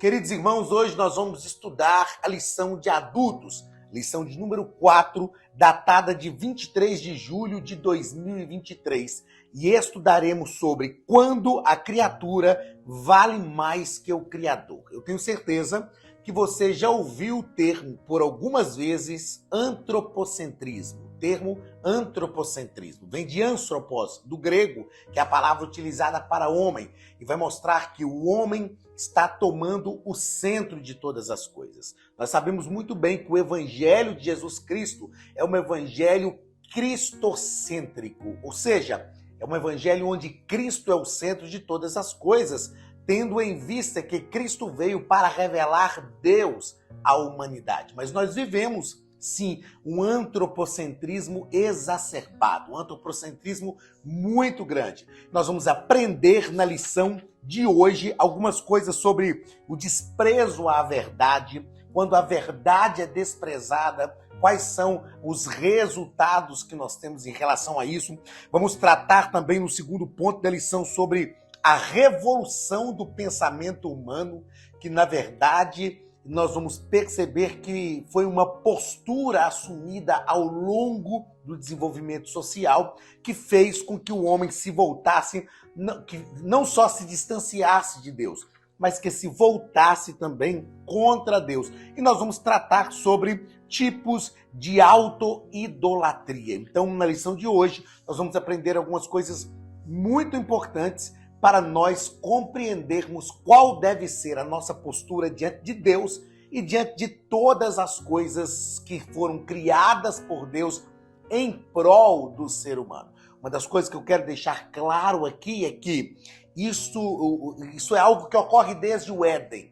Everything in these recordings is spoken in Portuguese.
Queridos irmãos, hoje nós vamos estudar a lição de adultos, lição de número 4, datada de 23 de julho de 2023. E estudaremos sobre quando a criatura vale mais que o Criador. Eu tenho certeza que você já ouviu o termo, por algumas vezes, antropocentrismo. O termo antropocentrismo vem de anthropos, do grego, que é a palavra utilizada para homem, e vai mostrar que o homem está tomando o centro de todas as coisas. Nós sabemos muito bem que o evangelho de Jesus Cristo é um evangelho cristocêntrico, ou seja, é um evangelho onde Cristo é o centro de todas as coisas, tendo em vista que Cristo veio para revelar Deus à humanidade. Mas nós vivemos, sim, um antropocentrismo exacerbado, um antropocentrismo muito grande. Nós vamos aprender na lição de hoje algumas coisas sobre o desprezo à verdade, quando a verdade é desprezada, quais são os resultados que nós temos em relação a isso. Vamos tratar também no segundo ponto da lição sobre a revolução do pensamento humano, que na verdade nós vamos perceber que foi uma postura assumida ao longo do desenvolvimento social que fez com que o homem se voltasse, que não só se distanciasse de Deus, mas que se voltasse também contra Deus. E nós vamos tratar sobre tipos de auto-idolatria. Então, na lição de hoje, nós vamos aprender algumas coisas muito importantes para nós compreendermos qual deve ser a nossa postura diante de Deus e diante de todas as coisas que foram criadas por Deus em prol do ser humano. Uma das coisas que eu quero deixar claro aqui é que isso é algo que ocorre desde o Éden.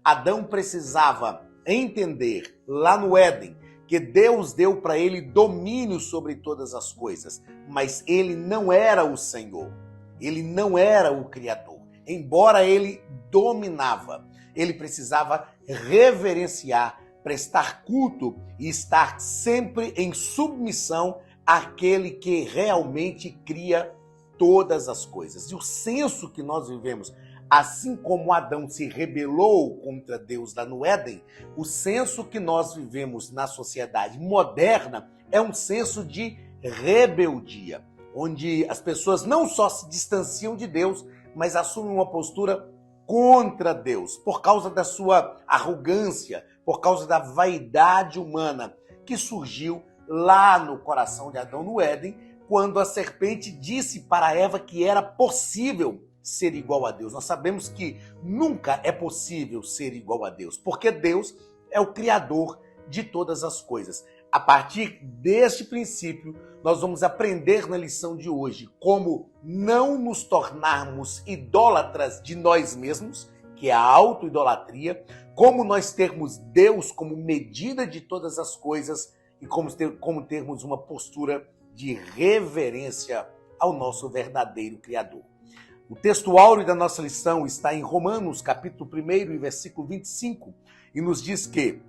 Adão precisava entender lá no Éden que Deus deu para ele domínio sobre todas as coisas, mas ele não era o Senhor. Ele não era o Criador. Embora ele dominava, ele precisava reverenciar, prestar culto e estar sempre em submissão àquele que realmente cria todas as coisas. E o senso que nós vivemos, assim como Adão se rebelou contra Deus lá no Éden, o senso que nós vivemos na sociedade moderna é um senso de rebeldia, onde as pessoas não só se distanciam de Deus, mas assumem uma postura contra Deus, por causa da sua arrogância, por causa da vaidade humana que surgiu lá no coração de Adão no Éden, quando a serpente disse para Eva que era possível ser igual a Deus. Nós sabemos que nunca é possível ser igual a Deus, porque Deus é o Criador de todas as coisas. A partir deste princípio, nós vamos aprender na lição de hoje como não nos tornarmos idólatras de nós mesmos, que é a auto-idolatria, como nós termos Deus como medida de todas as coisas e como termos uma postura de reverência ao nosso verdadeiro Criador. O texto áureo da nossa lição está em Romanos, capítulo 1, e versículo 25, e nos diz que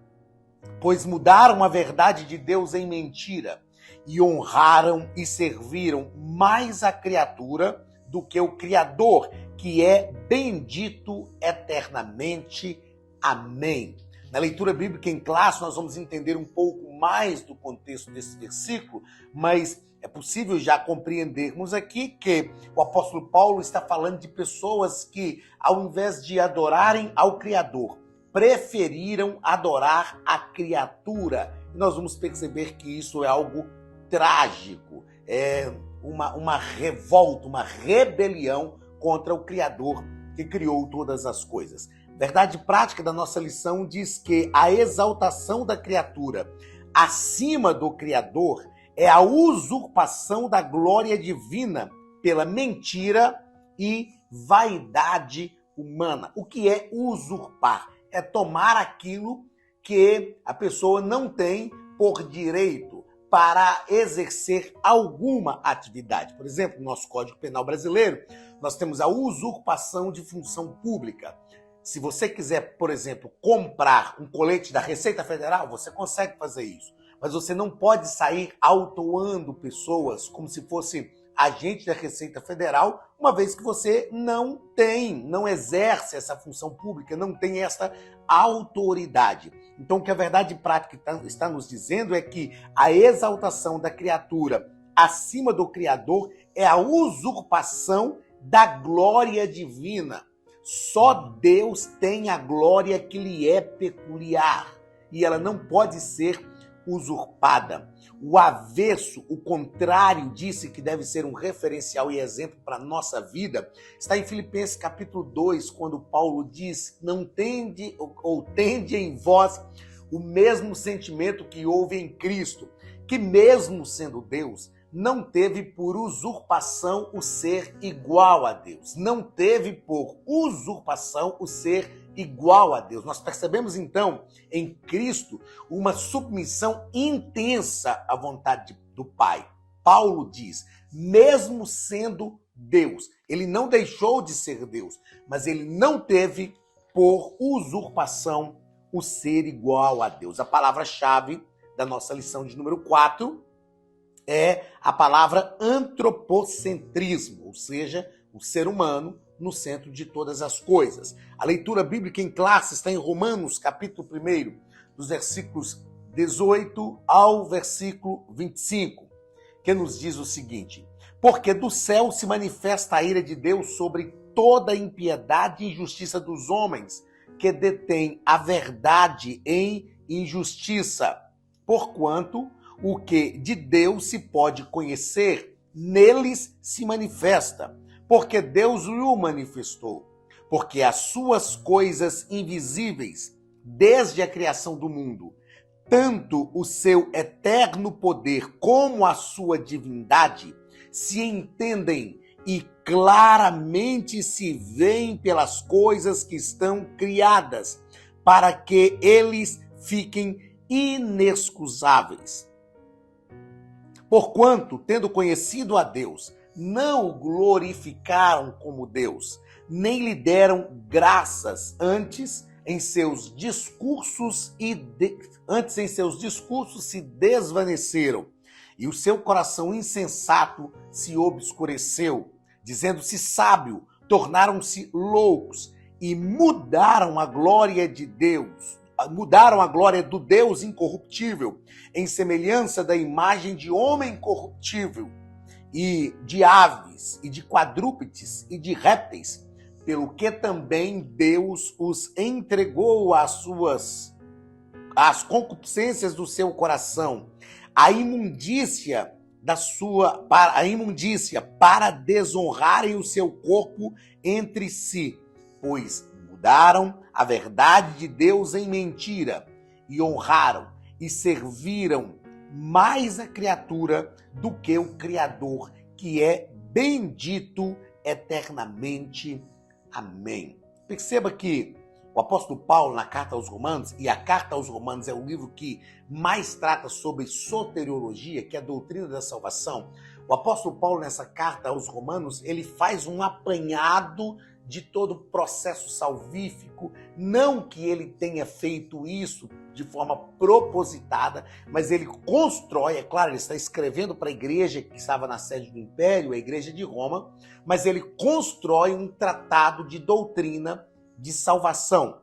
pois mudaram a verdade de Deus em mentira e honraram e serviram mais a criatura do que o Criador, que é bendito eternamente. Amém. Na leitura bíblica em classe, nós vamos entender um pouco mais do contexto desse versículo, mas é possível já compreendermos aqui que o apóstolo Paulo está falando de pessoas que, ao invés de adorarem ao Criador, preferiram adorar a criatura. E nós vamos perceber que isso é algo trágico, é uma revolta, uma rebelião contra o Criador que criou todas as coisas. A verdade prática da nossa lição diz que a exaltação da criatura acima do Criador é a usurpação da glória divina pela mentira e vaidade humana. O que é usurpar? É tomar aquilo que a pessoa não tem por direito para exercer alguma atividade. Por exemplo, no nosso Código Penal brasileiro, nós temos a usurpação de função pública. Se você quiser, por exemplo, comprar um colete da Receita Federal, você consegue fazer isso. Mas você não pode sair autuando pessoas como se fosse agente da Receita Federal, uma vez que você não exerce essa função pública, não tem essa autoridade. Então, o que a verdade prática está nos dizendo é que a exaltação da criatura acima do Criador é a usurpação da glória divina. Só Deus tem a glória que lhe é peculiar e ela não pode ser usurpada. O avesso, o contrário disso, que deve ser um referencial e exemplo para a nossa vida, está em Filipenses capítulo 2, quando Paulo diz: não tende em vós o mesmo sentimento que houve em Cristo, que mesmo sendo Deus, não teve por usurpação o ser igual a Deus. Não teve por usurpação o ser igual a Deus. Nós percebemos então em Cristo uma submissão intensa à vontade do Pai. Paulo diz, mesmo sendo Deus, ele não deixou de ser Deus, mas ele não teve por usurpação o ser igual a Deus. A palavra-chave da nossa lição de número 4 é a palavra antropocentrismo, ou seja, o ser humano no centro de todas as coisas. A leitura bíblica em classe está em Romanos, capítulo 1, dos versículos 18 ao versículo 25, que nos diz o seguinte: porque do céu se manifesta a ira de Deus sobre toda a impiedade e injustiça dos homens, que detêm a verdade em injustiça, porquanto o que de Deus se pode conhecer, neles se manifesta, porque Deus o manifestou. Porque as suas coisas invisíveis, desde a criação do mundo, tanto o seu eterno poder como a sua divindade, se entendem e claramente se veem pelas coisas que estão criadas, para que eles fiquem inexcusáveis. Porquanto, tendo conhecido a Deus, não o glorificaram como Deus, nem lhe deram graças, antes em seus discursos se desvaneceram, e o seu coração insensato se obscureceu, dizendo-se sábio, tornaram-se loucos e mudaram a glória de Deus. Mudaram a glória do Deus incorruptível em semelhança da imagem de homem corruptível e de aves e de quadrúpedes e de répteis, pelo que também Deus os entregou às concupiscências do seu coração, a imundícia para desonrarem o seu corpo entre si, pois mudaram a verdade de Deus em mentira e honraram e serviram mais a criatura do que o Criador, que é bendito eternamente. Amém. Perceba que o apóstolo Paulo, na carta aos Romanos, e a carta aos Romanos é o livro que mais trata sobre soteriologia, que é a doutrina da salvação. O apóstolo Paulo, nessa carta aos Romanos, ele faz um apanhado de todo o processo salvífico, não que ele tenha feito isso de forma propositada, mas ele constrói, é claro, ele está escrevendo para a igreja que estava na sede do Império, a igreja de Roma, mas ele constrói um tratado de doutrina de salvação.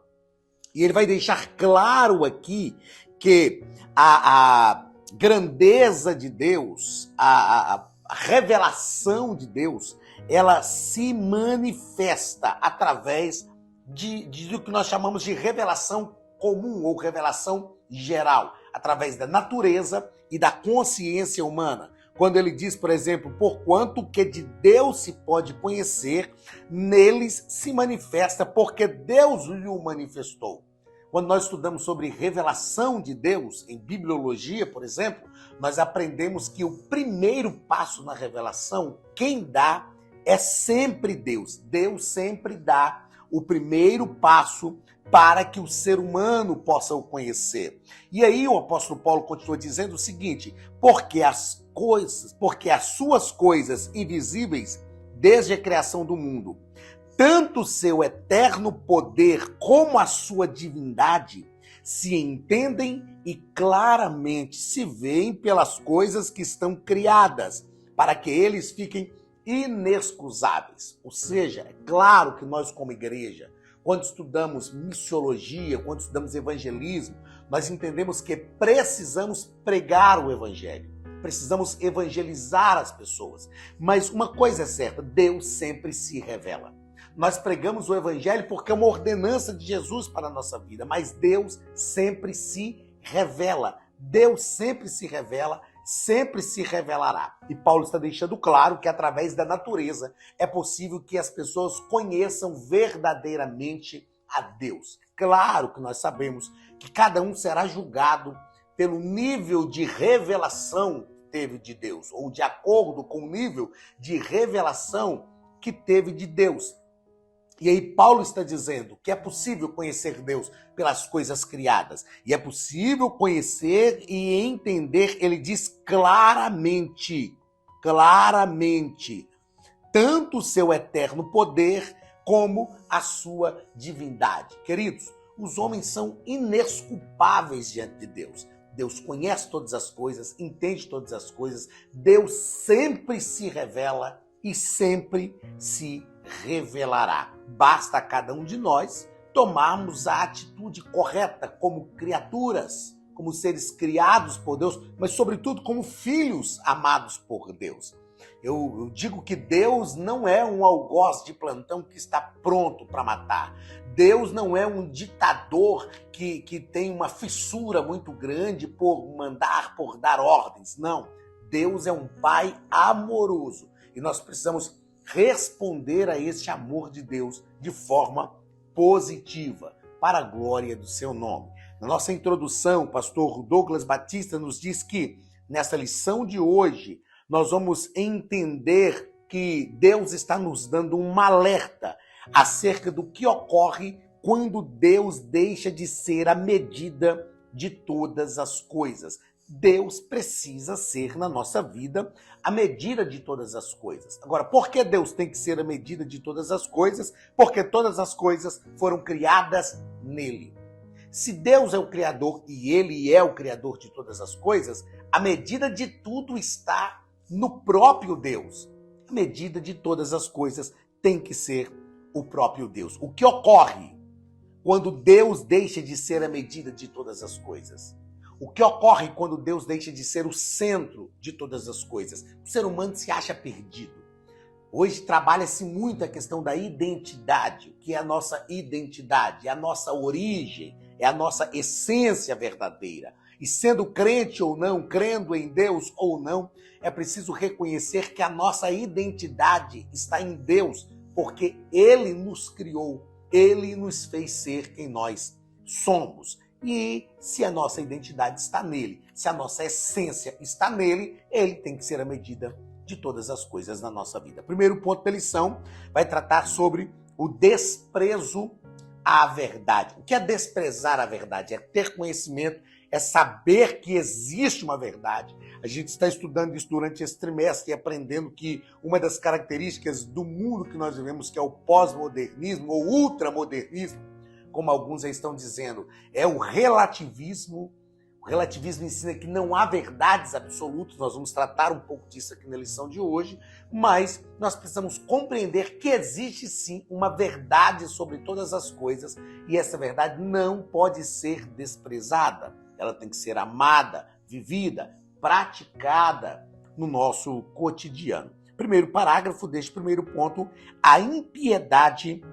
E ele vai deixar claro aqui que a grandeza de Deus, a revelação de Deus, ela se manifesta através do que nós chamamos de revelação comum ou revelação geral, através da natureza e da consciência humana. Quando ele diz, por exemplo, porquanto o que de Deus se pode conhecer, neles se manifesta, porque Deus o manifestou. Quando nós estudamos sobre revelação de Deus, em bibliologia, por exemplo, nós aprendemos que o primeiro passo na revelação, quem dá é sempre Deus. Deus sempre dá o primeiro passo para que o ser humano possa o conhecer. E aí o apóstolo Paulo continua dizendo o seguinte: porque as suas coisas invisíveis, desde a criação do mundo, tanto o seu eterno poder como a sua divindade, se entendem e claramente se veem pelas coisas que estão criadas, para que eles fiquem inexcusáveis. Ou seja, é claro que nós como igreja, quando estudamos missiologia, quando estudamos evangelismo, nós entendemos que precisamos pregar o evangelho. Precisamos evangelizar as pessoas. Mas uma coisa é certa, Deus sempre se revela. Nós pregamos o evangelho porque é uma ordenança de Jesus para a nossa vida, mas Deus sempre se revela. Deus sempre se revela, sempre se revelará. E Paulo está deixando claro que através da natureza é possível que as pessoas conheçam verdadeiramente a Deus. Claro que nós sabemos que cada um será julgado pelo nível de revelação que teve de Deus, ou de acordo com o nível de revelação que teve de Deus. E aí Paulo está dizendo que é possível conhecer Deus pelas coisas criadas. E é possível conhecer e entender, ele diz claramente, tanto o seu eterno poder como a sua divindade. Queridos, os homens são inesculpáveis diante de Deus. Deus conhece todas as coisas, entende todas as coisas. Deus sempre se revela e sempre se revelará. Basta a cada um de nós tomarmos a atitude correta como criaturas, como seres criados por Deus, mas sobretudo como filhos amados por Deus. Eu digo que Deus não é um algoz de plantão que está pronto para matar. Deus não é um ditador que tem uma fissura muito grande por mandar, por dar ordens. Não. Deus é um Pai amoroso e nós precisamos responder a esse amor de Deus de forma positiva, para a glória do seu nome. Na nossa introdução, o pastor Douglas Batista nos diz que, nessa lição de hoje, nós vamos entender que Deus está nos dando um alerta acerca do que ocorre quando Deus deixa de ser a medida de todas as coisas. Deus precisa ser, na nossa vida, a medida de todas as coisas. Agora, por que Deus tem que ser a medida de todas as coisas? Porque todas as coisas foram criadas nele. Se Deus é o Criador e Ele é o Criador de todas as coisas, a medida de tudo está no próprio Deus. A medida de todas as coisas tem que ser o próprio Deus. O que ocorre quando Deus deixa de ser a medida de todas as coisas? O que ocorre quando Deus deixa de ser o centro de todas as coisas? O ser humano se acha perdido. Hoje trabalha-se muito a questão da identidade. O que é a nossa identidade? É a nossa origem, é a nossa essência verdadeira. E sendo crente ou não, crendo em Deus ou não, é preciso reconhecer que a nossa identidade está em Deus, porque Ele nos criou, Ele nos fez ser quem nós somos. E se a nossa identidade está nele, se a nossa essência está nele, ele tem que ser a medida de todas as coisas na nossa vida. Primeiro ponto da lição vai tratar sobre o desprezo à verdade. O que é desprezar a verdade? É ter conhecimento, é saber que existe uma verdade. A gente está estudando isso durante esse trimestre e aprendendo que uma das características do mundo que nós vivemos, que é o pós-modernismo ou ultramodernismo, como alguns já estão dizendo, é o relativismo. O relativismo ensina que não há verdades absolutas, nós vamos tratar um pouco disso aqui na lição de hoje, mas nós precisamos compreender que existe sim uma verdade sobre todas as coisas e essa verdade não pode ser desprezada. Ela tem que ser amada, vivida, praticada no nosso cotidiano. Primeiro parágrafo deste primeiro ponto, a impiedade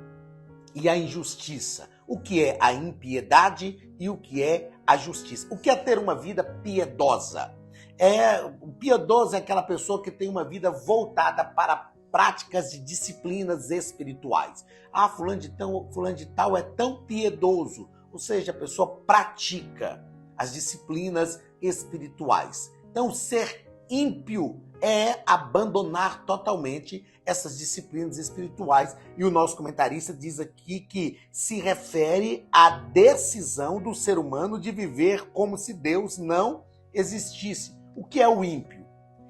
e a injustiça. O que é a impiedade e o que é a justiça? O que é ter uma vida piedosa? Piedosa é aquela pessoa que tem uma vida voltada para práticas de disciplinas espirituais. Fulano de tal é tão piedoso, ou seja, a pessoa pratica as disciplinas espirituais. Então, ser ímpio é abandonar totalmente essas disciplinas espirituais. E o nosso comentarista diz aqui que se refere à decisão do ser humano de viver como se Deus não existisse. O que é o ímpio?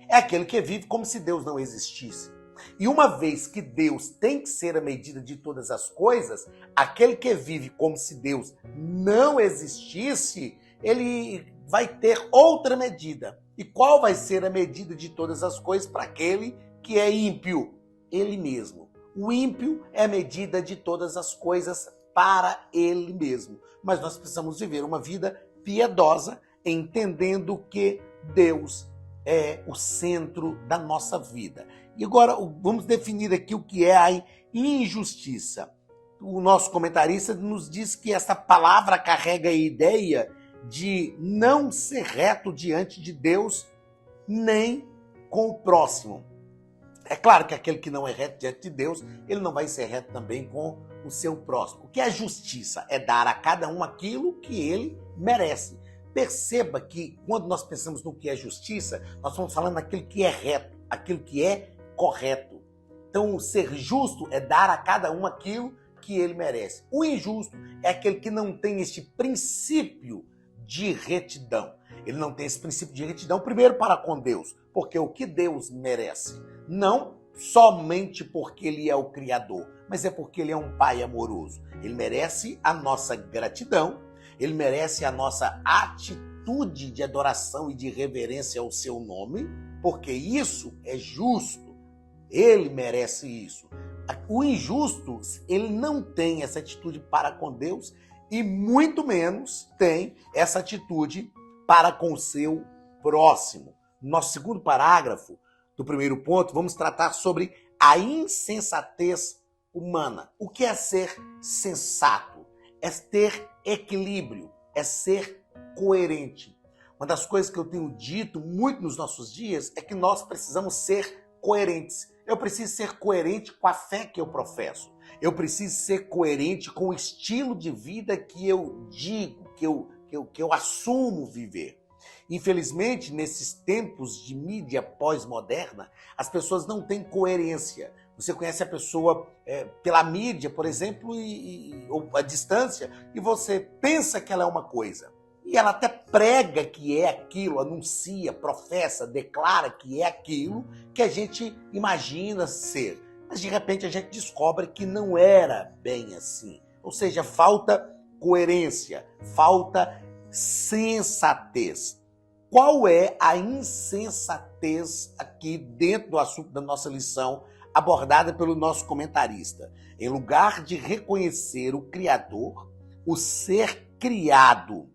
É aquele que vive como se Deus não existisse. E uma vez que Deus tem que ser a medida de todas as coisas, aquele que vive como se Deus não existisse, ele vai ter outra medida. E qual vai ser a medida de todas as coisas para aquele que é ímpio? Ele mesmo. O ímpio é a medida de todas as coisas para ele mesmo. Mas nós precisamos viver uma vida piedosa, entendendo que Deus é o centro da nossa vida. E agora vamos definir aqui o que é a injustiça. O nosso comentarista nos diz que essa palavra carrega a ideia de não ser reto diante de Deus, nem com o próximo. É claro que aquele que não é reto diante de Deus, ele não vai ser reto também com o seu próximo. O que é justiça? É dar a cada um aquilo que ele merece. Perceba que quando nós pensamos no que é justiça, nós estamos falando daquilo que é reto, aquilo que é correto. Então, ser justo é dar a cada um aquilo que ele merece. O injusto é aquele que não tem este princípio de retidão. Ele não tem esse princípio de retidão, primeiro para com Deus, porque o que Deus merece, não somente porque ele é o Criador, mas é porque ele é um Pai amoroso. Ele merece a nossa gratidão, ele merece a nossa atitude de adoração e de reverência ao seu nome, porque isso é justo. Ele merece isso. O injusto, ele não tem essa atitude para com Deus e muito menos tem essa atitude para com o seu próximo. Nosso segundo parágrafo do primeiro ponto, vamos tratar sobre a insensatez humana. O que é ser sensato? É ter equilíbrio, é ser coerente. Uma das coisas que eu tenho dito muito nos nossos dias é que nós precisamos ser coerentes. Eu preciso ser coerente com a fé que eu professo. Eu preciso ser coerente com o estilo de vida que eu digo, que eu assumo viver. Infelizmente, nesses tempos de mídia pós-moderna, as pessoas não têm coerência. Você conhece a pessoa pela mídia, por exemplo, ou à distância, e você pensa que ela é uma coisa. E ela até prega que é aquilo, anuncia, professa, declara que é aquilo que a gente imagina ser. Mas de repente a gente descobre que não era bem assim. Ou seja, falta coerência, falta sensatez. Qual é a insensatez aqui dentro do assunto da nossa lição abordada pelo nosso comentarista? Em lugar de reconhecer o Criador, o ser criado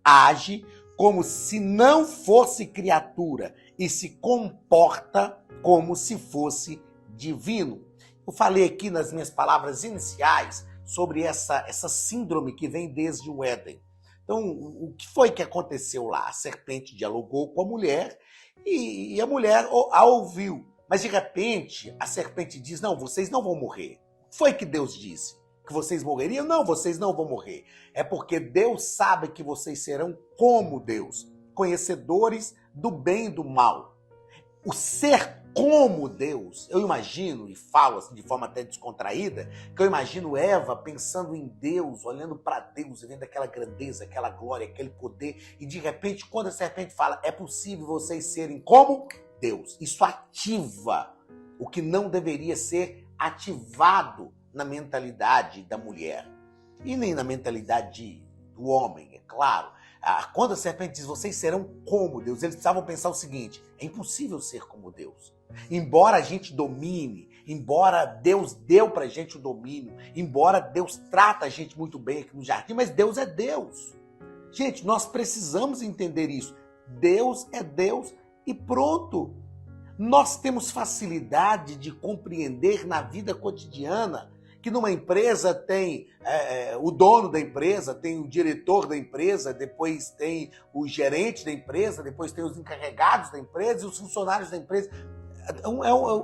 age como se não fosse criatura e se comporta como se fosse divino. Eu falei aqui nas minhas palavras iniciais sobre essa síndrome que vem desde o Éden. Então, o que foi que aconteceu lá? A serpente dialogou com a mulher e a mulher a ouviu. Mas, de repente, a serpente diz, não, vocês não vão morrer. O que foi que Deus disse? Que vocês morreriam? Não, vocês não vão morrer. É porque Deus sabe que vocês serão como Deus, conhecedores do bem e do mal. O ser como Deus, eu imagino, e falo assim de forma até descontraída, que eu imagino Eva pensando em Deus, olhando para Deus, vendo aquela grandeza, aquela glória, aquele poder, e de repente, quando a serpente fala, é possível vocês serem como Deus. Isso ativa o que não deveria ser ativado na mentalidade da mulher. E nem na mentalidade do homem, é claro. Quando a serpente diz, vocês serão como Deus, eles precisavam pensar o seguinte, é impossível ser como Deus. Embora a gente domine, embora Deus deu pra gente o domínio, embora Deus trata a gente muito bem aqui no jardim, mas Deus é Deus. Gente, nós precisamos entender isso. Deus é Deus e pronto. Nós temos facilidade de compreender na vida cotidiana que numa empresa tem o dono da empresa, tem o diretor da empresa, depois tem o gerente da empresa, depois tem os encarregados da empresa e os funcionários da empresa.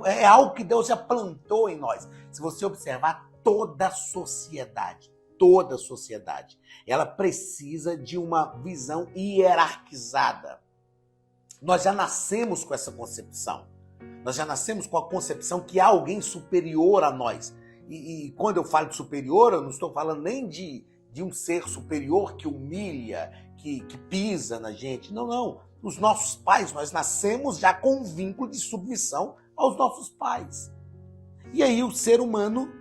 É algo que Deus já plantou em nós. Se você observar toda a sociedade, ela precisa de uma visão hierarquizada. Nós já nascemos com essa concepção. Nós já nascemos com a concepção que há alguém superior a nós. E quando eu falo de superior, eu não estou falando nem de um ser superior que humilha, que pisa na gente. Não, não. Os nossos pais, nós nascemos já com um vínculo de submissão aos nossos pais. E aí o ser humano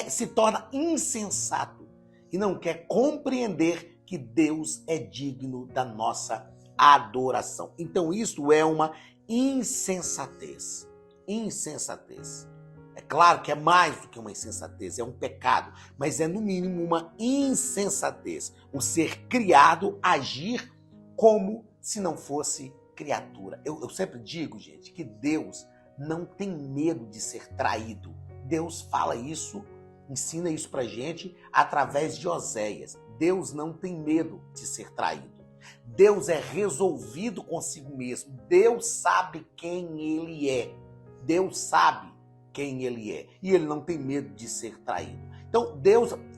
se torna insensato e não quer compreender que Deus é digno da nossa adoração. Então isso é uma insensatez. Insensatez. É claro que é mais do que uma insensatez, é um pecado, mas é no mínimo uma insensatez. O ser criado agir como se não fosse criatura. Eu sempre digo, gente, que Deus não tem medo de ser traído. Deus fala isso, ensina isso pra gente através de Oséias. Deus não tem medo de ser traído. Deus é resolvido consigo mesmo. Deus sabe quem ele é. Deus sabe quem ele é. E ele não tem medo de ser traído. Então,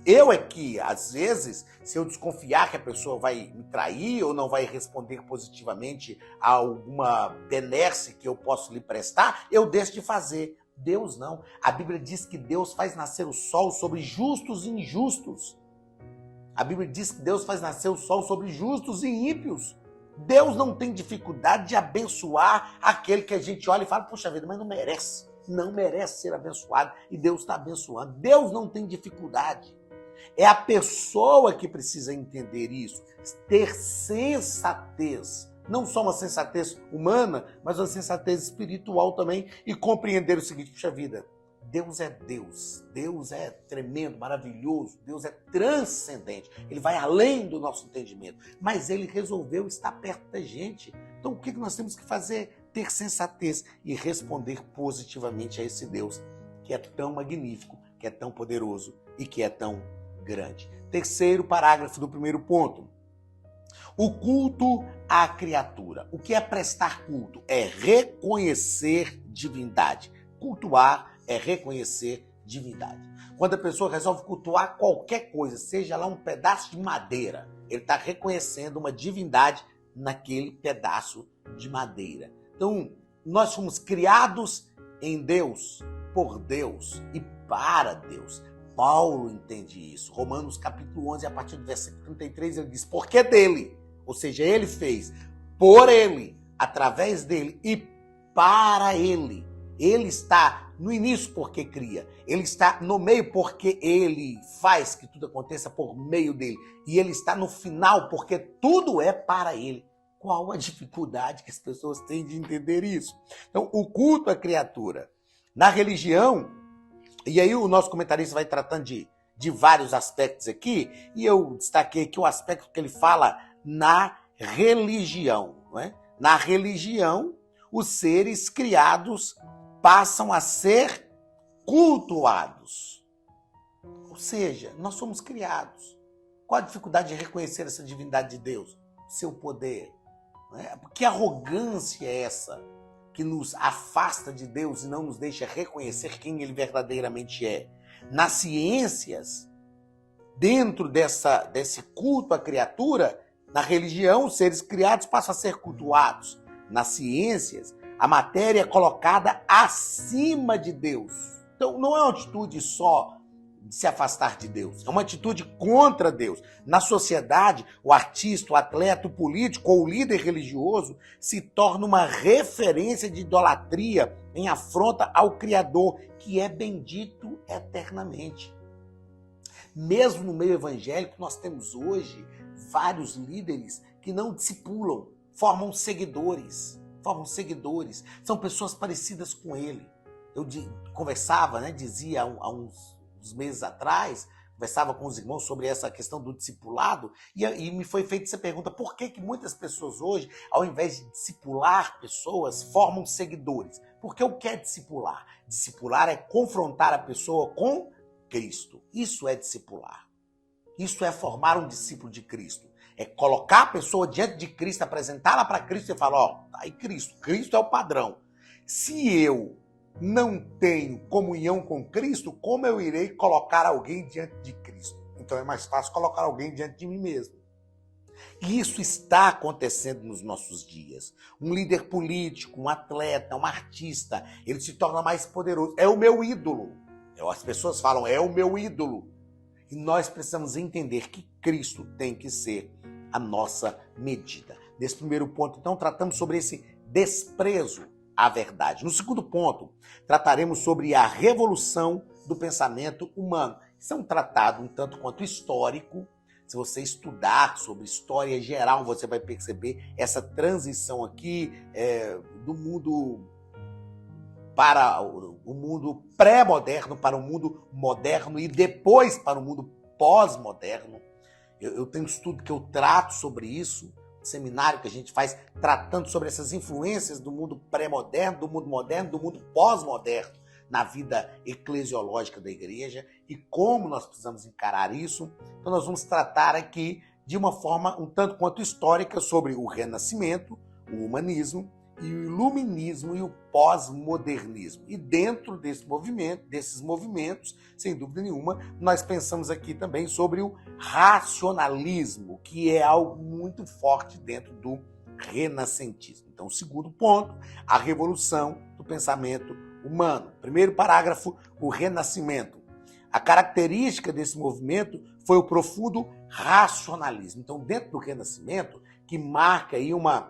eu é que, às vezes, se eu desconfiar que a pessoa vai me trair ou não vai responder positivamente a alguma benesse que eu posso lhe prestar, eu deixo de fazer. Deus não. A Bíblia diz que Deus faz nascer o sol sobre justos e injustos. A Bíblia diz que Deus faz nascer o sol sobre justos e ímpios. Deus não tem dificuldade de abençoar aquele que a gente olha e fala, puxa vida, mas não merece. Não merece ser abençoado. E Deus está abençoando. Deus não tem dificuldade. É a pessoa que precisa entender isso. Ter sensatez. Não só uma sensatez humana, mas uma sensatez espiritual também. E compreender o seguinte, puxa vida, Deus é Deus. Deus é tremendo, maravilhoso. Deus é transcendente. Ele vai além do nosso entendimento. Mas ele resolveu estar perto da gente. Então o que nós temos que fazer? Ter sensatez e responder positivamente a esse Deus que é tão magnífico, que é tão poderoso e que é tão grande. Terceiro parágrafo do primeiro ponto. O culto à criatura. O que é prestar culto? É reconhecer divindade. Cultuar é reconhecer divindade. Quando a pessoa resolve cultuar qualquer coisa, seja lá um pedaço de madeira, ele está reconhecendo uma divindade naquele pedaço de madeira. Então, nós fomos criados em Deus, por Deus e para Deus. Paulo entende isso. Romanos capítulo 11, a partir do versículo 33, ele diz, porque dele, ou seja, ele fez, por ele, através dele e para ele. Ele está no início porque cria. Ele está no meio porque ele faz que tudo aconteça por meio dele. E ele está no final porque tudo é para ele. Qual a dificuldade que as pessoas têm de entender isso? Então, o culto à criatura. Na religião, e aí o nosso comentarista vai tratando de vários aspectos aqui, e eu destaquei aqui o aspecto que ele fala na religião. Não é? Na religião, os seres criados passam a ser cultuados. Ou seja, nós somos criados. Qual a dificuldade de reconhecer essa divindade de Deus? Seu poder. Que arrogância é essa que nos afasta de Deus e não nos deixa reconhecer quem ele verdadeiramente é? Nas ciências, dentro desse culto à criatura, na religião, os seres criados passam a ser cultuados. Nas ciências, a matéria é colocada acima de Deus. Então, não é uma atitude só de se afastar de Deus, é uma atitude contra Deus. Na sociedade, o artista, o atleta, o político ou o líder religioso se torna uma referência de idolatria em afronta ao Criador, que é bendito eternamente. Mesmo no meio evangélico, nós temos hoje vários líderes que não discipulam, formam seguidores, são pessoas parecidas com ele. Eu conversava, dizia há uns meses atrás, conversava com os irmãos sobre essa questão do discipulado, e me foi feita essa pergunta, por que muitas pessoas hoje, ao invés de discipular pessoas, formam seguidores? Porque o que é discipular? Discipular é confrontar a pessoa com Cristo. Isso é discipular. Isso é formar um discípulo de Cristo. É colocar a pessoa diante de Cristo, apresentá-la para Cristo e falar, tá aí Cristo é o padrão. Se eu não tenho comunhão com Cristo, como eu irei colocar alguém diante de Cristo? Então é mais fácil colocar alguém diante de mim mesmo. E isso está acontecendo nos nossos dias. Um líder político, um atleta, um artista, ele se torna mais poderoso. É o meu ídolo. As pessoas falam, é o meu ídolo. E nós precisamos entender que Cristo tem que ser a nossa medida. Nesse primeiro ponto, então, tratamos sobre esse desprezo à verdade. No segundo ponto, trataremos sobre a revolução do pensamento humano. Isso é um tratado um tanto quanto histórico, Se você estudar sobre história geral, você vai perceber essa transição aqui do mundo para o mundo pré-moderno, para o mundo moderno e depois para o mundo pós-moderno. Eu tenho um estudo que eu trato sobre isso, um seminário que a gente faz tratando sobre essas influências do mundo pré-moderno, do mundo moderno, do mundo pós-moderno na vida eclesiológica da igreja e como nós precisamos encarar isso. Então nós vamos tratar aqui de uma forma um tanto quanto histórica sobre o Renascimento, o humanismo, e o iluminismo e o pós-modernismo. E dentro desses movimentos, sem dúvida nenhuma, nós pensamos aqui também sobre o racionalismo, que é algo muito forte dentro do renascentismo. Então, o segundo ponto, a revolução do pensamento humano. Primeiro parágrafo, o Renascimento. A característica desse movimento foi o profundo racionalismo. Então, dentro do Renascimento, que marca aí uma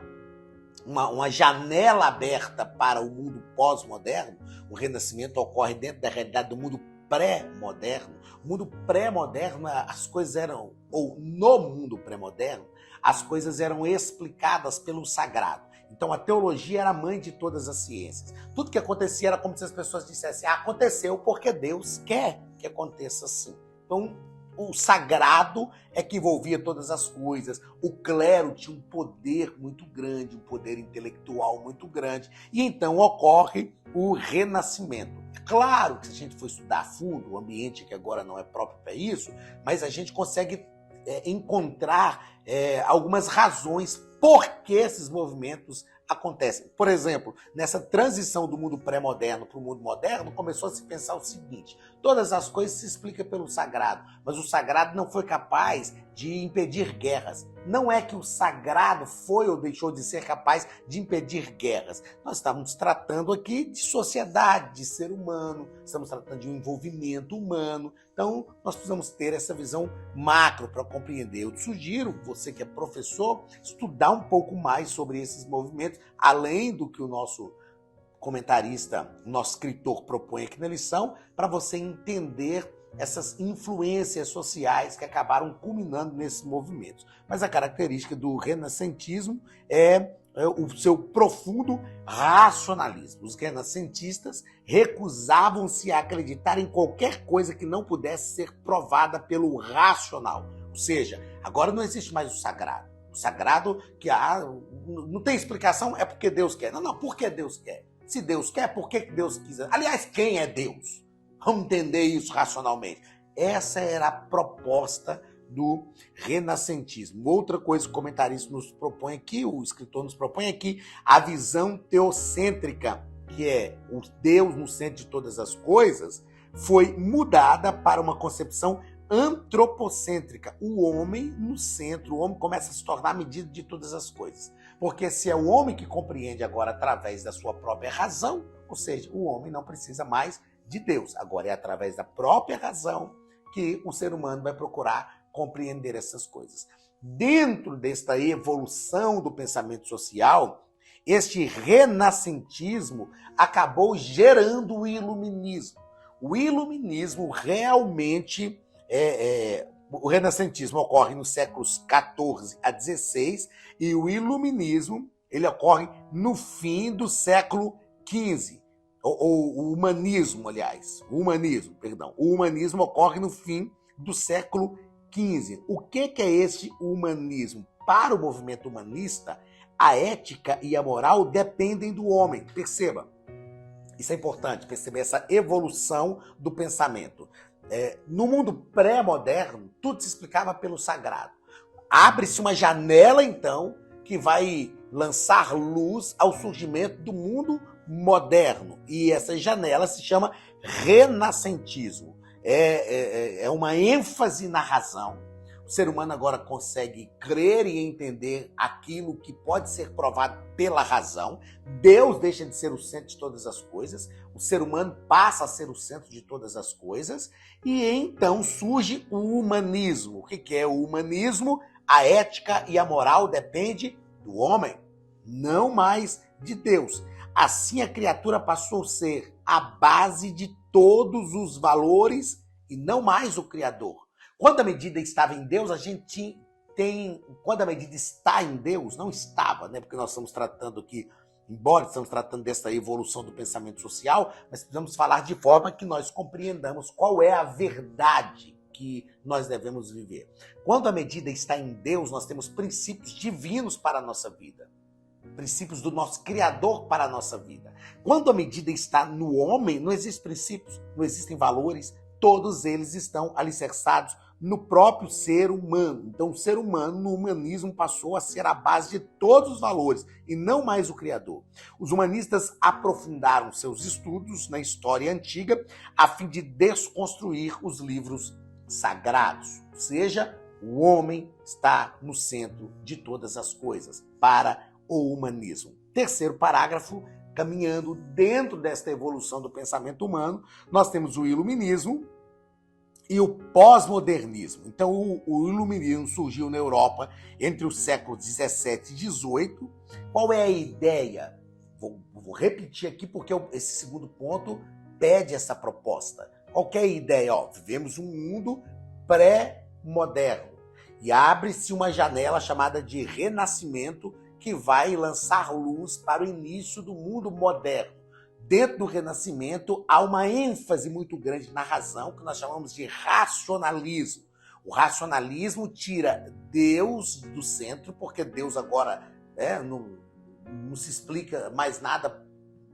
janela aberta para o mundo pós-moderno, o Renascimento ocorre dentro da realidade do mundo pré-moderno. O mundo pré-moderno, as coisas eram, ou no mundo pré-moderno, as coisas eram explicadas pelo sagrado. Então a teologia era a mãe de todas as ciências. Tudo que acontecia era como se as pessoas dissessem, aconteceu porque Deus quer que aconteça assim. Então o sagrado é que envolvia todas as coisas. O clero tinha um poder muito grande, um poder intelectual muito grande. E então ocorre o Renascimento. É claro que se a gente for estudar a fundo, o ambiente que agora não é próprio para isso, mas a gente consegue encontrar algumas razões por que esses movimentos acontecem. Por exemplo, nessa transição do mundo pré-moderno para o mundo moderno, começou a se pensar o seguinte: todas as coisas se explicam pelo sagrado, mas o sagrado não foi capaz de impedir guerras. Não é que o sagrado foi ou deixou de ser capaz de impedir guerras. Nós estamos tratando aqui de sociedade, de ser humano, estamos tratando de um envolvimento humano. Então, nós precisamos ter essa visão macro para compreender. Eu te sugiro, você que é professor, estudar um pouco mais sobre esses movimentos, além do que o nosso comentarista, o nosso escritor propõe aqui na lição, para você entender essas influências sociais que acabaram culminando nesses movimentos. Mas a característica do renascentismo é o seu profundo racionalismo. Os renascentistas recusavam-se a acreditar em qualquer coisa que não pudesse ser provada pelo racional. Ou seja, agora não existe mais o sagrado. O sagrado que não tem explicação, é porque Deus quer. Não, porque Deus quer. Se Deus quer, por que Deus quis? Aliás, quem é Deus? Vamos entender isso racionalmente. Essa era a proposta do renascentismo. Outra coisa que o comentarista nos propõe aqui, o escritor nos propõe aqui, a visão teocêntrica, que é o Deus no centro de todas as coisas, foi mudada para uma concepção antropocêntrica. O homem no centro, o homem começa a se tornar a medida de todas as coisas. Porque se é o homem que compreende agora através da sua própria razão, ou seja, o homem não precisa mais de Deus. Agora é através da própria razão que o ser humano vai procurar compreender essas coisas. Dentro desta evolução do pensamento social, este renascentismo acabou gerando o iluminismo. O iluminismo realmente o renascentismo ocorre nos séculos 14 a 16 e o iluminismo ele ocorre no fim do século 15. O humanismo, aliás, o humanismo ocorre no fim do século XV. O que é este humanismo? Para o movimento humanista, a ética e a moral dependem do homem. Perceba, isso é importante, perceber essa evolução do pensamento. No mundo pré-moderno, tudo se explicava pelo sagrado. Abre-se uma janela, então, que vai lançar luz ao surgimento do mundo moderno. E essa janela se chama renascentismo. É uma ênfase na razão. O ser humano agora consegue crer e entender aquilo que pode ser provado pela razão. Deus deixa de ser o centro de todas as coisas. O ser humano passa a ser o centro de todas as coisas. E então surge o humanismo. O que é o humanismo? A ética e a moral dependem do homem, não mais de Deus. Assim a criatura passou a ser a base de todos os valores e não mais o Criador. Quando a medida estava em Deus, a gente tem... Quando a medida está em Deus, não estava, né? Porque nós estamos tratando aqui, embora estamos tratando dessa evolução do pensamento social, mas precisamos falar de forma que nós compreendamos qual é a verdade que nós devemos viver. Quando a medida está em Deus, nós temos princípios divinos para a nossa vida. Princípios do nosso Criador para a nossa vida. Quando a medida está no homem, não existem princípios, não existem valores, todos eles estão alicerçados no próprio ser humano. Então, o ser humano, no humanismo, passou a ser a base de todos os valores, e não mais o Criador. Os humanistas aprofundaram seus estudos na história antiga, a fim de desconstruir os livros sagrados. Ou seja, o homem está no centro de todas as coisas, para o humanismo. Terceiro parágrafo, caminhando dentro desta evolução do pensamento humano, nós temos o iluminismo e o pós-modernismo. Então, o iluminismo surgiu na Europa entre os séculos 17 e 18. Qual é a ideia? Vou repetir aqui porque esse segundo ponto pede essa proposta. Qual é a ideia? Vivemos um mundo pré-moderno e abre-se uma janela chamada de renascimento que vai lançar luz para o início do mundo moderno. Dentro do Renascimento, há uma ênfase muito grande na razão, que nós chamamos de racionalismo. O racionalismo tira Deus do centro, porque Deus agora não se explica mais nada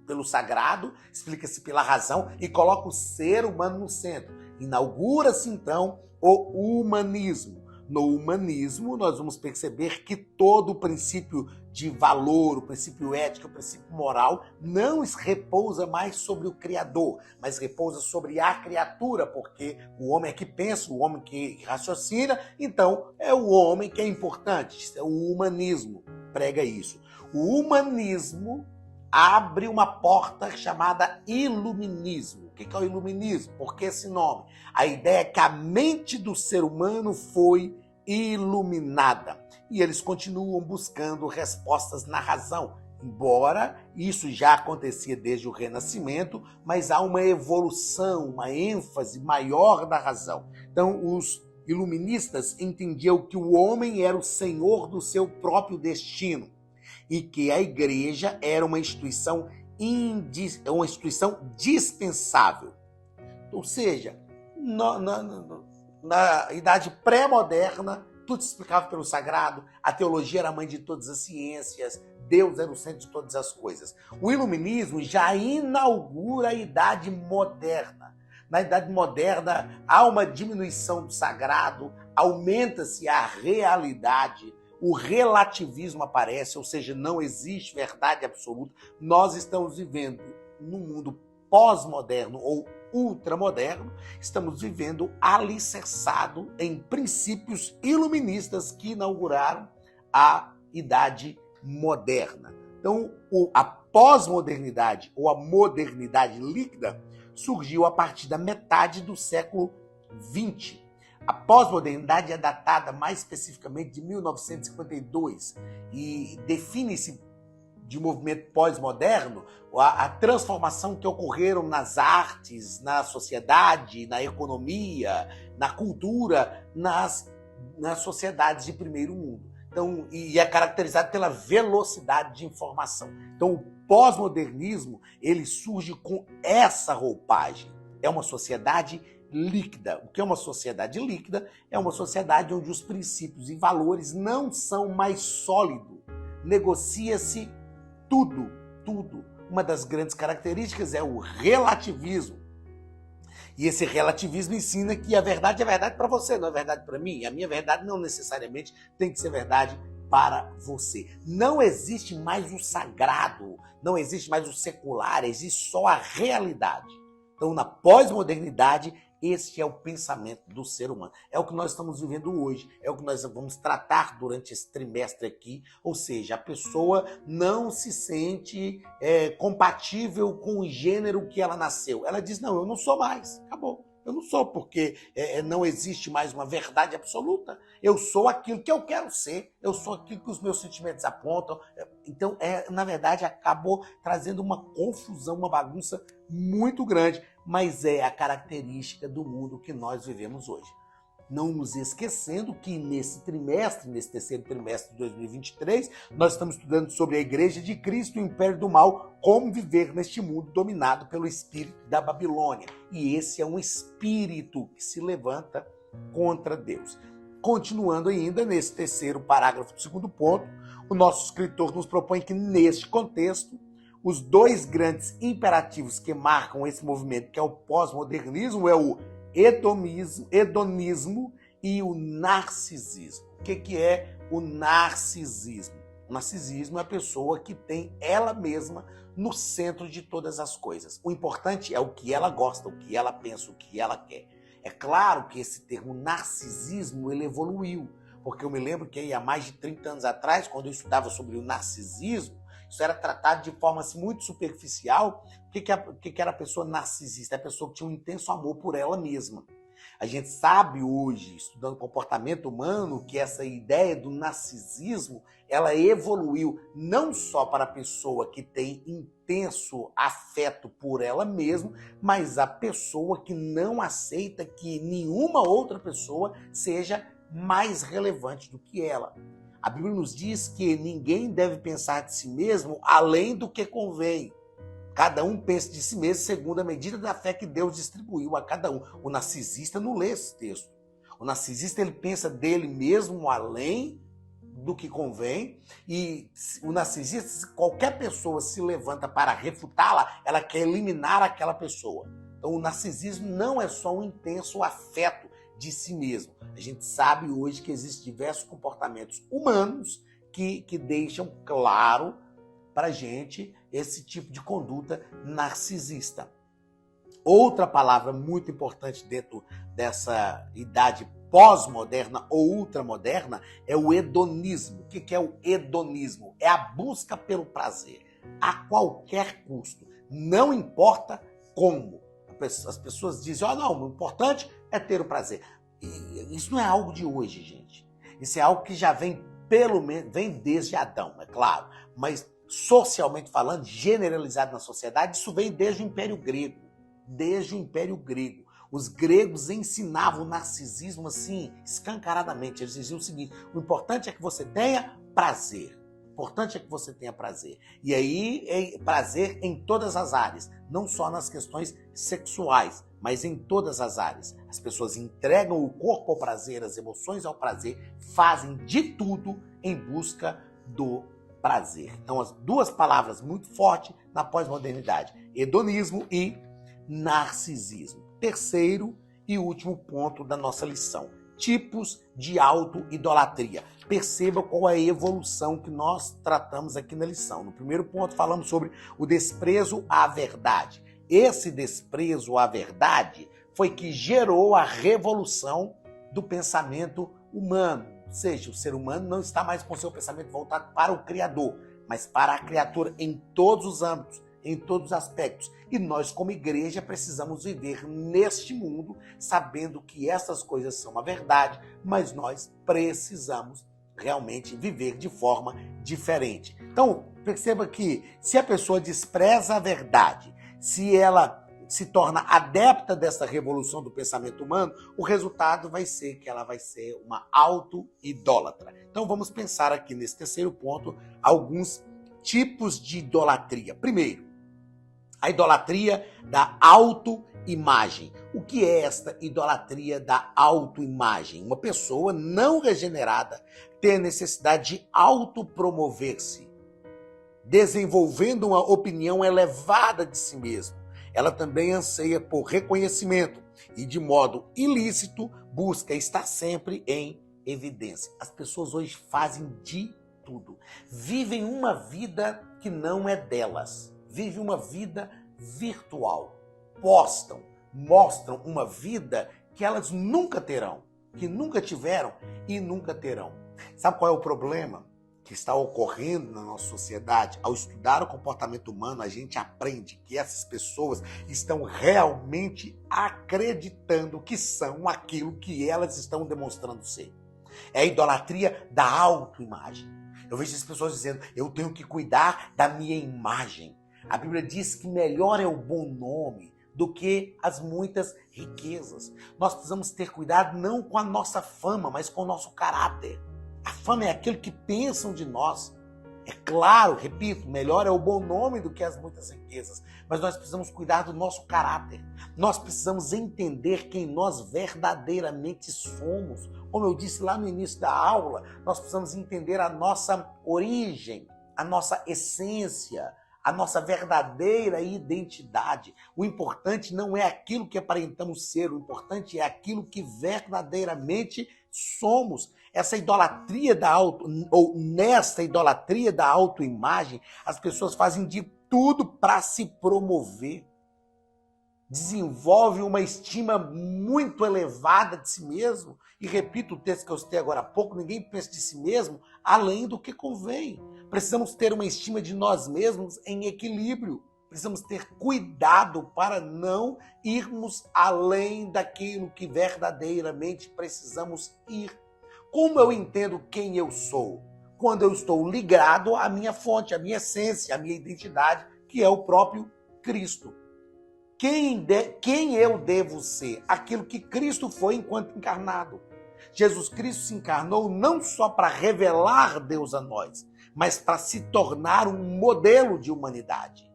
pelo sagrado, explica-se pela razão e coloca o ser humano no centro. Inaugura-se, então, o humanismo. No humanismo, nós vamos perceber que todo o princípio de valor, o princípio ético, o princípio moral, não repousa mais sobre o Criador, mas repousa sobre a criatura, porque o homem é que pensa, o homem que raciocina, então é o homem que é importante. O humanismo prega isso. O humanismo abre uma porta chamada iluminismo. O que é o iluminismo? Por que esse nome? A ideia é que a mente do ser humano foi iluminada. E eles continuam buscando respostas na razão. Embora isso já acontecia desde o Renascimento, mas há uma evolução, uma ênfase maior da razão. Então, os iluministas entendiam que o homem era o senhor do seu próprio destino e que a igreja era uma instituição dispensável. Ou seja, na idade pré-moderna, tudo se explicava pelo sagrado, a teologia era a mãe de todas as ciências, Deus era o centro de todas as coisas. O iluminismo já inaugura a idade moderna. Na idade moderna, há uma diminuição do sagrado, aumenta-se a realidade, o relativismo aparece, ou seja, não existe verdade absoluta. Nós estamos vivendo num mundo pós-moderno ou ultramoderno, estamos vivendo alicerçado em princípios iluministas que inauguraram a idade moderna. Então, a pós-modernidade ou a modernidade líquida surgiu a partir da metade do século XX. A pós-modernidade é datada mais especificamente de 1952 e define-se de movimento pós-moderno a transformação que ocorreram nas artes, na sociedade, na economia, na cultura, nas sociedades de primeiro mundo. Então, e é caracterizado pela velocidade de informação. Então, o pós-modernismo ele surge com essa roupagem. É uma sociedade líquida. O que é uma sociedade líquida? É uma sociedade onde os princípios e valores não são mais sólidos. Negocia-se tudo. Uma das grandes características é o relativismo. E esse relativismo ensina que a verdade é verdade para você, não é verdade para mim. A minha verdade não necessariamente tem que ser verdade para você. Não existe mais o sagrado, não existe mais o secular, existe só a realidade. Então, na pós-modernidade, este é o pensamento do ser humano. É o que nós estamos vivendo hoje, é o que nós vamos tratar durante esse trimestre aqui. Ou seja, a pessoa não se sente compatível com o gênero que ela nasceu. Ela diz, não, eu não sou mais, acabou. Eu não sou, porque não existe mais uma verdade absoluta. Eu sou aquilo que eu quero ser, eu sou aquilo que os meus sentimentos apontam. Então, na verdade, acabou trazendo uma confusão, uma bagunça muito grande, mas é a característica do mundo que nós vivemos hoje. Não nos esquecendo que nesse terceiro trimestre de 2023, nós estamos estudando sobre a Igreja de Cristo, o Império do Mal, como viver neste mundo dominado pelo espírito da Babilônia. E esse é um espírito que se levanta contra Deus. Continuando ainda nesse terceiro parágrafo do segundo ponto, o nosso escritor nos propõe que neste contexto, os dois grandes imperativos que marcam esse movimento, que é o pós-modernismo, é o hedonismo e o narcisismo. O que é o narcisismo? O narcisismo é a pessoa que tem ela mesma no centro de todas as coisas. O importante é o que ela gosta, o que ela pensa, o que ela quer. É claro que esse termo narcisismo ele evoluiu, porque eu me lembro que há mais de 30 anos atrás, quando eu estudava sobre o narcisismo, isso era tratado de forma assim, muito superficial. O que era a pessoa narcisista? É a pessoa que tinha um intenso amor por ela mesma. A gente sabe hoje, estudando comportamento humano, que essa ideia do narcisismo, ela evoluiu não só para a pessoa que tem intenso afeto por ela mesma, mas a pessoa que não aceita que nenhuma outra pessoa seja mais relevante do que ela. A Bíblia nos diz que ninguém deve pensar de si mesmo além do que convém. Cada um pensa de si mesmo segundo a medida da fé que Deus distribuiu a cada um. O narcisista não lê esse texto. O narcisista ele pensa dele mesmo além do que convém. E o narcisista, se qualquer pessoa se levanta para refutá-la, ela quer eliminar aquela pessoa. Então o narcisismo não é só um intenso afeto de si mesmo. A gente sabe hoje que existem diversos comportamentos humanos que deixam claro para a gente esse tipo de conduta narcisista. Outra palavra muito importante dentro dessa idade pós-moderna ou ultramoderna é o hedonismo. O que é o hedonismo? É a busca pelo prazer, a qualquer custo. Não importa como. As pessoas dizem, não, o importante é ter o prazer. E isso não é algo de hoje, gente. Isso é algo que já vem, pelo menos, vem desde Adão, é claro. Mas, socialmente falando, generalizado na sociedade, isso vem desde o Império Grego. Desde o Império Grego. Os gregos ensinavam o narcisismo assim, escancaradamente. Eles diziam o seguinte, o importante é que você tenha prazer. O importante é que você tenha prazer. E aí, é prazer em todas as áreas. Não só nas questões sexuais, mas em todas as áreas. As pessoas entregam o corpo ao prazer, as emoções ao prazer, fazem de tudo em busca do prazer. Então, as duas palavras muito fortes na pós-modernidade, hedonismo e narcisismo. Terceiro e último ponto da nossa lição, tipos de auto-idolatria. Perceba qual é a evolução que nós tratamos aqui na lição. No primeiro ponto, falamos sobre o desprezo à verdade. Esse desprezo à verdade foi que gerou a revolução do pensamento humano. Ou seja, o ser humano não está mais com seu pensamento voltado para o Criador, mas para a criatura em todos os âmbitos, em todos os aspectos. E nós, como igreja, precisamos viver neste mundo sabendo que essas coisas são a verdade, mas nós precisamos realmente viver de forma diferente. Então, perceba que se a pessoa despreza a verdade, se ela se torna adepta dessa revolução do pensamento humano, o resultado vai ser que ela vai ser uma auto-idólatra. Então vamos pensar aqui nesse terceiro ponto alguns tipos de idolatria. Primeiro, a idolatria da autoimagem. O que é esta idolatria da autoimagem? Uma pessoa não regenerada tem a necessidade de autopromover-se, desenvolvendo uma opinião elevada de si mesmo. Ela também anseia por reconhecimento e, de modo ilícito, busca estar sempre em evidência. As pessoas hoje fazem de tudo. Vivem uma vida que não é delas. Vivem uma vida virtual. Postam, mostram uma vida que elas nunca terão, que nunca tiveram e nunca terão. Sabe qual é o problema que está ocorrendo na nossa sociedade? Ao estudar o comportamento humano, a gente aprende que essas pessoas estão realmente acreditando que são aquilo que elas estão demonstrando ser. É a idolatria da autoimagem. Eu vejo as pessoas dizendo, eu tenho que cuidar da minha imagem. A Bíblia diz que melhor é o bom nome do que as muitas riquezas. Nós precisamos ter cuidado não com a nossa fama, mas com o nosso caráter. A fama é aquilo que pensam de nós. É claro, repito, melhor é o bom nome do que as muitas riquezas, mas nós precisamos cuidar do nosso caráter. Nós precisamos entender quem nós verdadeiramente somos. Como eu disse lá no início da aula, nós precisamos entender a nossa origem, a nossa essência, a nossa verdadeira identidade. O importante não é aquilo que aparentamos ser, o importante é aquilo que verdadeiramente somos. Essa idolatria nessa idolatria da autoimagem, as pessoas fazem de tudo para se promover. Desenvolve uma estima muito elevada de si mesmo. E repito o texto que eu citei agora há pouco, ninguém pensa de si mesmo além do que convém. Precisamos ter uma estima de nós mesmos em equilíbrio. Precisamos ter cuidado para não irmos além daquilo que verdadeiramente precisamos ir. Como eu entendo quem eu sou? Quando eu estou ligado à minha fonte, à minha essência, à minha identidade, que é o próprio Cristo. Quem eu devo ser? Aquilo que Cristo foi enquanto encarnado. Jesus Cristo se encarnou não só para revelar Deus a nós, mas para se tornar um modelo de humanidade.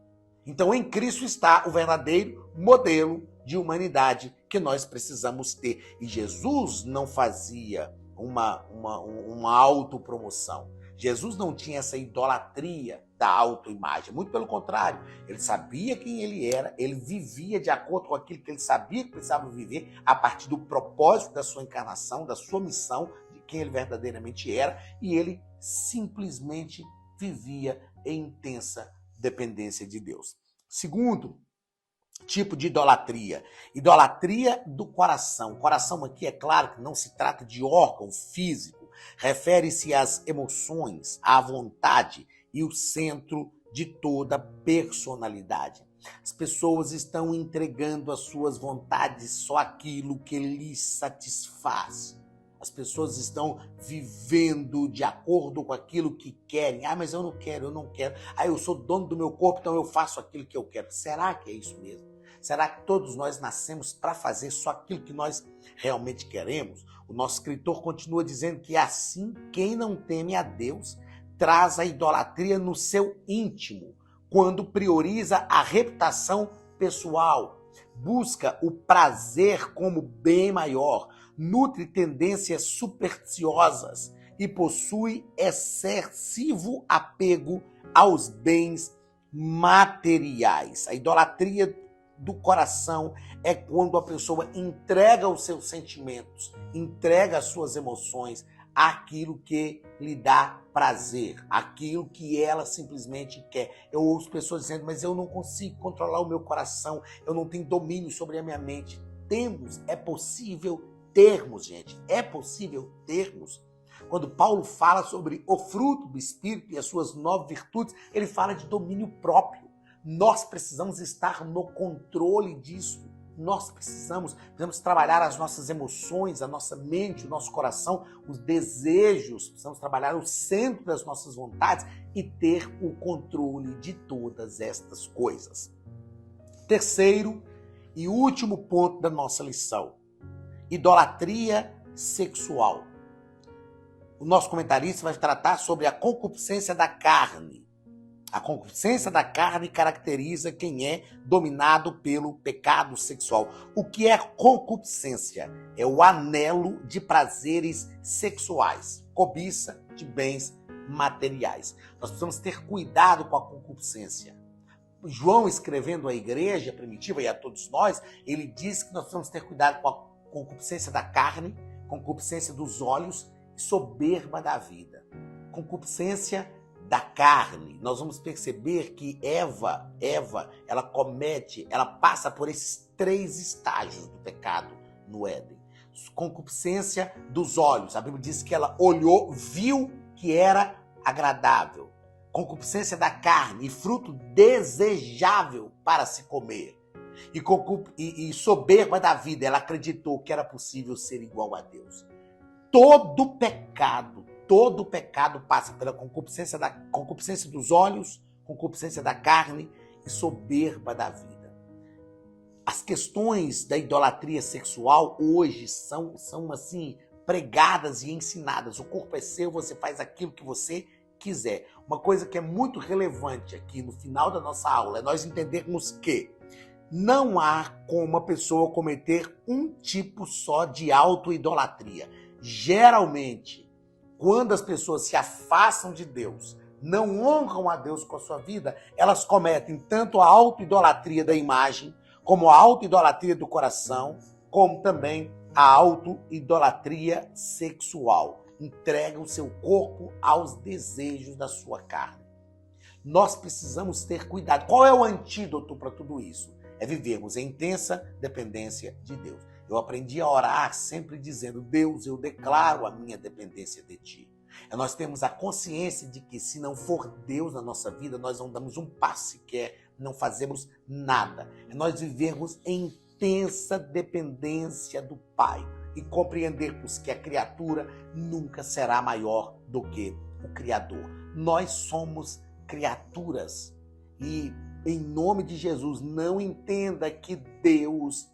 Então, em Cristo está o verdadeiro modelo de humanidade que nós precisamos ter. E Jesus não fazia uma autopromoção. Jesus não tinha essa idolatria da autoimagem. Muito pelo contrário, ele sabia quem ele era, ele vivia de acordo com aquilo que ele sabia que precisava viver a partir do propósito da sua encarnação, da sua missão, de quem ele verdadeiramente era, e ele simplesmente vivia em intensa dependência de Deus. Segundo tipo de idolatria, idolatria do coração. O coração aqui, é claro que não se trata de órgão físico, refere-se às emoções, à vontade e o centro de toda personalidade. As pessoas estão entregando às suas vontades só aquilo que lhes satisfaz. As pessoas estão vivendo de acordo com aquilo que querem. Ah, mas eu não quero, eu não quero. Ah, eu sou dono do meu corpo, então eu faço aquilo que eu quero. Será que é isso mesmo? Será que todos nós nascemos para fazer só aquilo que nós realmente queremos? O nosso escritor continua dizendo que assim, quem não teme a Deus traz a idolatria no seu íntimo, quando prioriza a reputação pessoal, busca o prazer como bem maior, nutre tendências supersticiosas e possui excessivo apego aos bens materiais. A idolatria do coração é quando a pessoa entrega os seus sentimentos, entrega as suas emoções àquilo que lhe dá prazer, aquilo que ela simplesmente quer. Eu ouço pessoas dizendo, mas eu não consigo controlar o meu coração, eu não tenho domínio sobre a minha mente. É possível termos, gente, é possível termos. Quando Paulo fala sobre o fruto do Espírito e as suas 9 virtudes, ele fala de domínio próprio. Nós precisamos estar no controle disso. Nós precisamos trabalhar as nossas emoções, a nossa mente, o nosso coração, os desejos, precisamos trabalhar o centro das nossas vontades e ter o controle de todas estas coisas. Terceiro e último ponto da nossa lição: idolatria sexual. O nosso comentarista vai tratar sobre a concupiscência da carne. A concupiscência da carne caracteriza quem é dominado pelo pecado sexual. O que é concupiscência? É o anelo de prazeres sexuais, cobiça de bens materiais. Nós precisamos ter cuidado com a concupiscência. João, escrevendo à igreja primitiva e a todos nós, ele diz que nós precisamos ter cuidado com a concupiscência da carne, concupiscência dos olhos e soberba da vida. Concupiscência da carne. Nós vamos perceber que Eva, ela passa por esses 3 estágios do pecado no Éden. Concupiscência dos olhos. A Bíblia diz que ela olhou, viu que era agradável. Concupiscência da carne, fruto desejável para se comer. E soberba da vida. Ela acreditou que era possível ser igual a Deus. Todo pecado passa pela concupiscência dos olhos, concupiscência da carne e soberba da vida. As questões da idolatria sexual hoje são assim, pregadas e ensinadas. O corpo é seu, você faz aquilo que você quiser. Uma coisa que é muito relevante aqui no final da nossa aula é nós entendermos que não há como uma pessoa cometer um tipo só de auto-idolatria. Geralmente, quando as pessoas se afastam de Deus, não honram a Deus com a sua vida, elas cometem tanto a auto-idolatria da imagem, como a auto-idolatria do coração, como também a auto-idolatria sexual. Entrega o seu corpo aos desejos da sua carne. Nós precisamos ter cuidado. Qual é o antídoto para tudo isso? É vivermos em intensa dependência de Deus. Eu aprendi a orar sempre dizendo: Deus, eu declaro a minha dependência de Ti. Nós temos a consciência de que se não for Deus na nossa vida, nós não damos um passo sequer, não fazemos nada. É nós vivermos em intensa dependência do Pai e compreendermos que a criatura nunca será maior do que o Criador. Nós somos criaturas e, em nome de Jesus, não entenda que Deus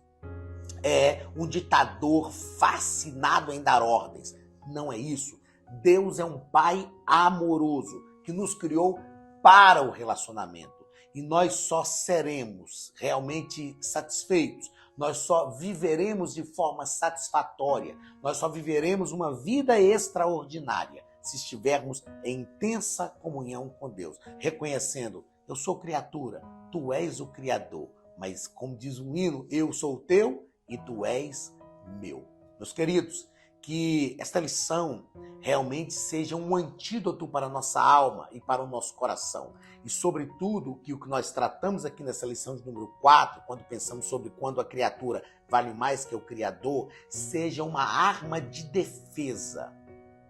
é um ditador fascinado em dar ordens. Não é isso. Deus é um Pai amoroso que nos criou para o relacionamento. E nós só seremos realmente satisfeitos, nós só viveremos de forma satisfatória, nós só viveremos uma vida extraordinária se estivermos em intensa comunhão com Deus, reconhecendo: eu sou criatura, tu és o Criador, mas como diz um hino, eu sou teu e tu és meu. Meus queridos, que esta lição realmente seja um antídoto para a nossa alma e para o nosso coração. E, sobretudo, que o que nós tratamos aqui nessa lição de número 4, quando pensamos sobre quando a criatura vale mais que o Criador, seja uma arma de defesa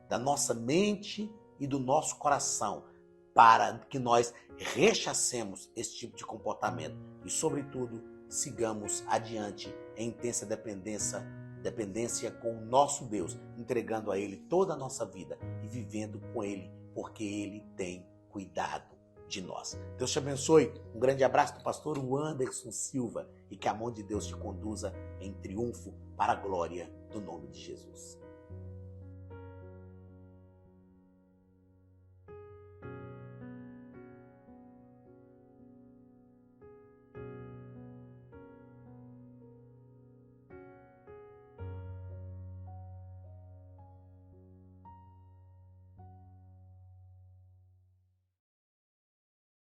da nossa mente e do nosso coração, para que nós rechacemos esse tipo de comportamento e, sobretudo, sigamos adiante em intensa dependência com o nosso Deus, entregando a Ele toda a nossa vida e vivendo com Ele, porque Ele tem cuidado de nós. Deus te abençoe. Um grande abraço do pastor Anderson Silva e que a mão de Deus te conduza em triunfo para a glória do nome de Jesus.